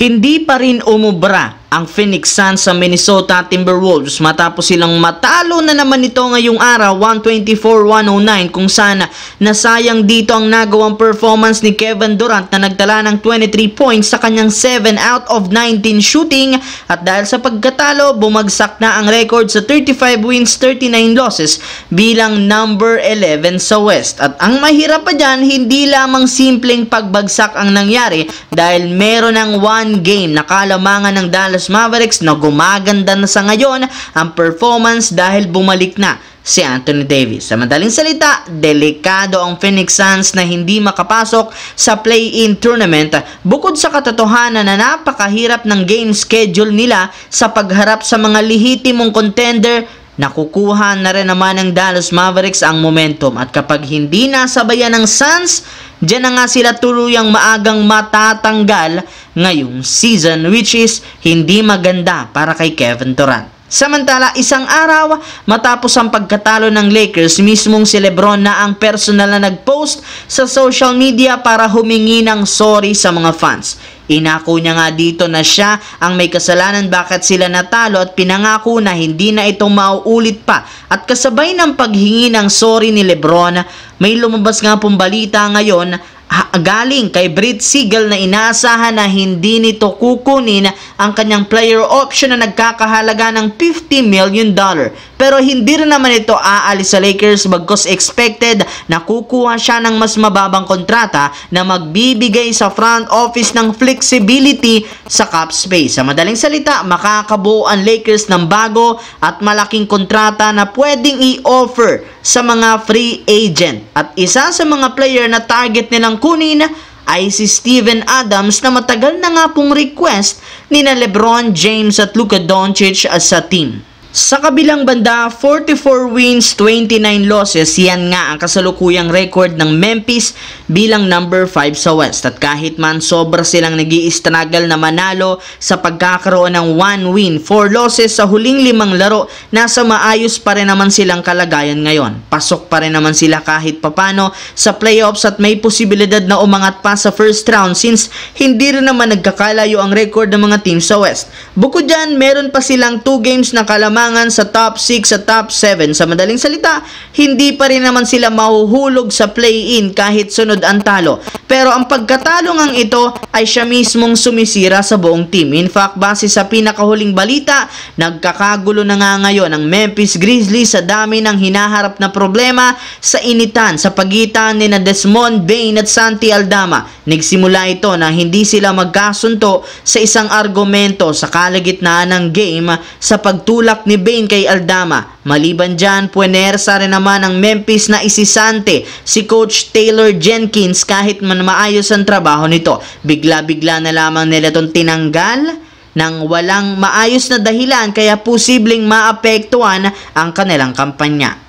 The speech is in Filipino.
Hindi pa rin umubra ang Phoenix Suns sa Minnesota Timberwolves matapos silang matalo na naman ito ngayong araw 124-109 kung saan nasayang dito ang nagawang performance ni Kevin Durant na nagtala ng 23 points sa kanyang 7 out of 19 shooting at dahil sa pagkatalo bumagsak na ang record sa 35 wins 39 losses bilang number 11 sa West. At ang mahirap pa dyan, hindi lamang simpleng pagbagsak ang nangyari dahil meron ng one game na kalamangan ng Dallas Mavericks na gumaganda na sa ngayon ang performance dahil bumalik na si Anthony Davis. Sa madaling salita, delikado ang Phoenix Suns na hindi makapasok sa play-in tournament bukod sa katotohanan na napakahirap ng game schedule nila sa pagharap sa mga lehitimong contender. Nakukuha na rin naman ng Dallas Mavericks ang momentum at kapag hindi nasabayan ng Suns, diyan na nga sila tuluyang maagang matatanggal ngayong season, which is hindi maganda para kay Kevin Durant. Samantala, isang araw matapos ang pagkatalo ng Lakers, mismong si LeBron na ang personal na nagpost sa social media para humingi ng sorry sa mga fans. Inako niya nga dito na siya ang may kasalanan bakit sila natalo at pinangako na hindi na ito mauulit pa. At kasabay ng paghingi ng sorry ni LeBron, may lumabas nga pong balita ngayon galing kay Brett Siegel na inaasahan na hindi nito kukunin ang kanyang player option na nagkakahalaga ng $50 million. Pero hindi rin naman ito aalis sa Lakers bagkus expected na kukuha siya ng mas mababang kontrata na magbibigay sa front office ng flexibility sa cap space. Sa madaling salita, makakabuo ang Lakers ng bago at malaking kontrata na pwedeng i-offer sa mga free agent. At isa sa mga player na target nilang kunin ay si Steven Adams na matagal na nga pong request ni na LeBron James at Luka Doncic sa team. Sa kabilang banda, 44 wins, 29 losses, yan nga ang kasalukuyang record ng Memphis bilang number 5 sa West. At kahit man sobra silang nag-i-struggle na manalo sa pagkakaroon ng 1 win, 4 losses sa huling 5 laro, nasa maayos pa rin naman silang kalagayan ngayon. Pasok pa rin naman sila kahit papano sa playoffs at may posibilidad na umangat pa sa first round since hindi rin naman nagkakalayo ang record ng mga teams sa West. Bukod dyan, meron pa silang 2 games na kalamangan sa top 6 sa top 7. Sa madaling salita, hindi pa rin naman sila mahuhulog sa play-in kahit sunod ang talo. Pero ang pagkatalo ngang ito ay siya mismong sumisira sa buong team. In fact, base sa pinakahuling balita, nagkakagulo na nga ngayon ang Memphis Grizzlies sa dami ng hinaharap na problema sa initan sa pagitan ni Desmond Bane at Santi Aldama. Nagsimula ito na hindi sila magkasunto sa isang argumento sa kalagitnaan ng game sa pagtulak ni Bane kay Aldama. Maliban dyan, puwersa rin naman ng Memphis na isisante si Coach Taylor Jenkins kahit man maayos ang trabaho nito. Bigla-bigla na lamang nila itong tinanggal ng walang maayos na dahilan kaya posibleng maapektuhan ang kanilang kampanya.